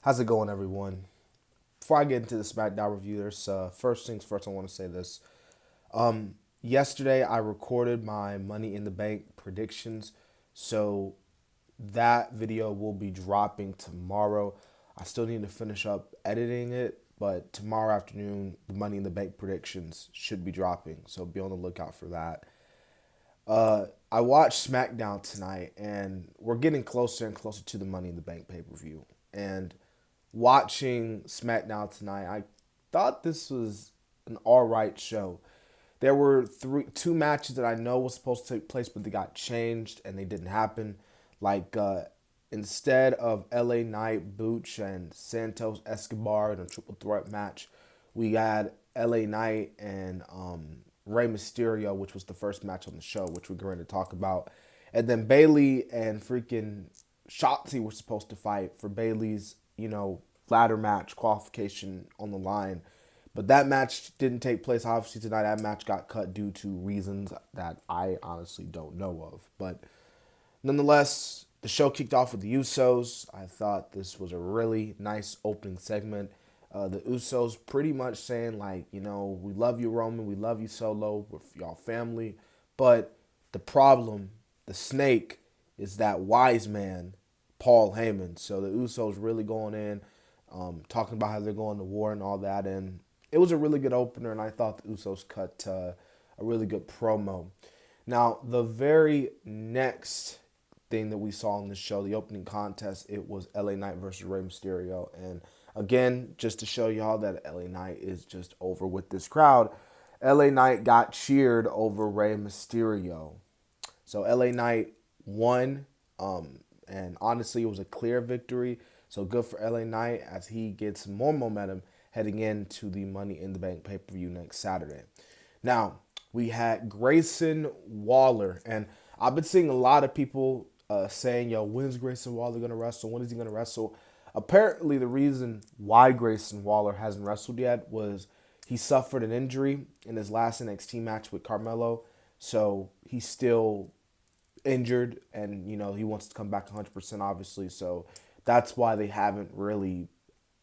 How's it going, everyone? Before I get into the Smackdown review, there's first things first. I want to say this. Yesterday, I recorded my Money in the Bank predictions, so that video will be dropping tomorrow. I still need to finish up editing it, but tomorrow afternoon, the Money in the Bank predictions should be dropping, so be on the lookout for that. I watched SmackDown tonight, and we're getting closer and closer to the Money in the Bank pay per view. And watching SmackDown tonight, I thought this was an all right show. There were two matches that I know was supposed to take place, but they got changed and they didn't happen. Like instead of LA Knight, Booch, and Santos Escobar in a triple threat match, we had LA Knight and Rey Mysterio, which was the first match on the show, which we're going to talk about. And then Bayley and freaking Shotzi were supposed to fight for Bayley's, ladder match qualification on the line. But that match didn't take place, obviously, tonight. That match got cut due to reasons that I honestly don't know of. But nonetheless, the show kicked off with the Usos. I thought this was a really nice opening segment. The Usos pretty much saying, like, we love you, Roman. We love you, Solo. We're y'all family. But the problem, the snake, is that wise man, Paul Heyman. So the Usos really going in, talking about how they're going to war and all that. And it was a really good opener, and I thought the Usos cut a really good promo. Now, the very next thing that we saw on the show, the opening contest, it was LA Knight versus Rey Mysterio. And again, just to show y'all that LA Knight is just over with this crowd, LA Knight got cheered over Rey Mysterio. So LA Knight won, and honestly, it was a clear victory. So good for LA Knight as he gets more momentum heading into the Money in the Bank pay-per-view next Saturday. Now, we had Grayson Waller, and I've been seeing a lot of people saying, yo, when is Grayson Waller going to wrestle? When is he going to wrestle? Apparently, the reason why Grayson Waller hasn't wrestled yet was he suffered an injury in his last NXT match with Carmelo. So he's still injured, and he wants to come back 100%, obviously. So that's why they haven't really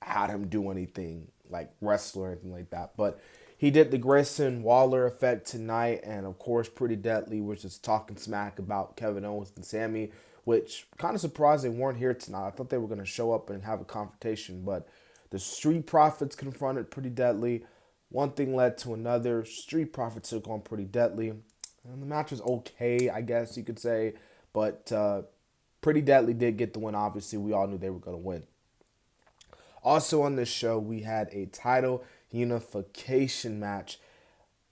had him do anything like wrestle or anything like that. But he did the Grayson Waller effect tonight, and of course, Pretty Deadly was just talking smack about Kevin Owens and Sammy, which kind of surprised they weren't here tonight. I thought they were going to show up and have a confrontation, but the Street Profits confronted Pretty Deadly. One thing led to another. Street Profits took on Pretty Deadly. And the match was okay, I guess you could say, but Pretty Deadly did get the win. Obviously, we all knew they were going to win. Also on this show, we had a title unification match.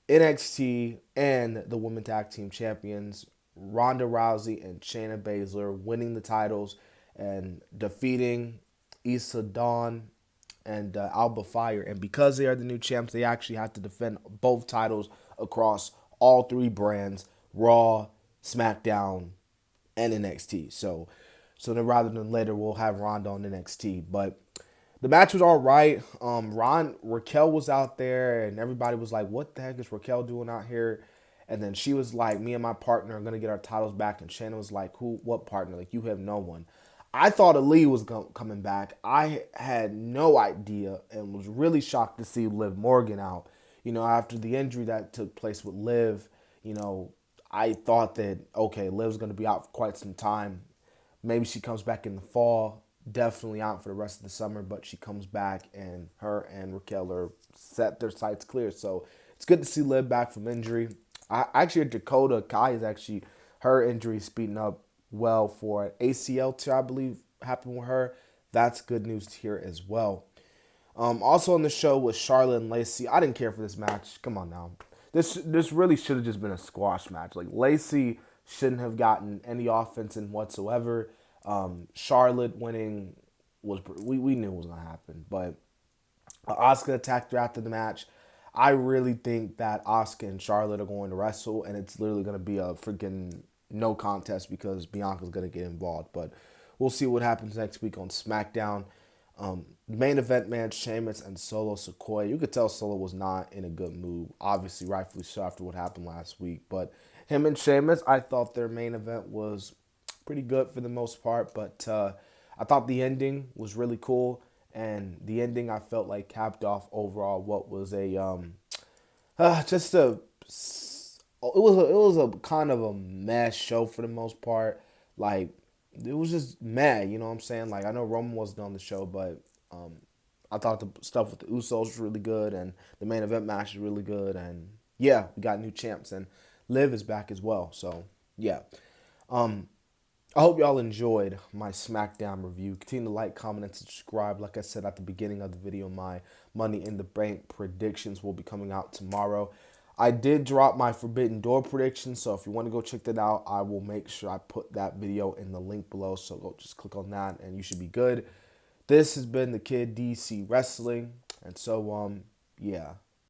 NXT and the Women Tag Team Champions, Ronda Rousey and Shayna Baszler, winning the titles and defeating Issa Dawn and Alba Fire. And because they are the new champs, they actually have to defend both titles across all three brands, Raw, SmackDown, and NXT. So then rather than later, we'll have Ronda on NXT. But the match was all right. Raquel was out there, and everybody was like, "What the heck is Raquel doing out here?" And then she was like, "Me and my partner are gonna get our titles back." And Shannon was like, "Who? What partner? Like, you have no one." I thought Ali was coming back. I had no idea and was really shocked to see Liv Morgan out. After the injury that took place with Liv, I thought that, okay, Liv's going to be out for quite some time. Maybe she comes back in the fall. Definitely out for the rest of the summer, but she comes back and her and Raquel are set their sights clear. So it's good to see Liv back from injury. I actually heard Dakota Kai is actually her injury speeding up well for an ACL tear, I believe, happened with her. That's good news to hear as well. Also on the show was Charlotte and Lacey. I didn't care for this match. Come on now. This really should have just been a squash match. Like, Lacey shouldn't have gotten any offense in whatsoever. Charlotte winning was we knew it was gonna happen, but Asuka attacked her after the match. I really think that Asuka and Charlotte are going to wrestle, and it's literally gonna be a freaking no contest because Bianca's gonna get involved. But we'll see what happens next week on SmackDown. Main event man, Sheamus and Solo Sikoa. You could tell Solo was not in a good mood. Obviously, rightfully so after what happened last week. But him and Sheamus, I thought their main event was pretty good for the most part. But I thought the ending was really cool. and the ending I felt like capped off overall what was a just a it was a kind of a mess show for the most part. Like it was just mad, you know what I'm saying? Like I know Roman wasn't on the show, but um, I thought the stuff with the Usos was really good, and the main event match is really good, and yeah, we got new champs, and Liv is back as well. So yeah, um, I hope y'all enjoyed my SmackDown review. Continue to like, comment, and subscribe. Like I said at the beginning of the video, my Money in the Bank predictions will be coming out tomorrow. I did drop my Forbidden Door predictions, so if you want to go check that out, I will make sure I put that video in the link below. So go just click on that, and you should be good. This has been the Kid DC Wrestling, and so yeah.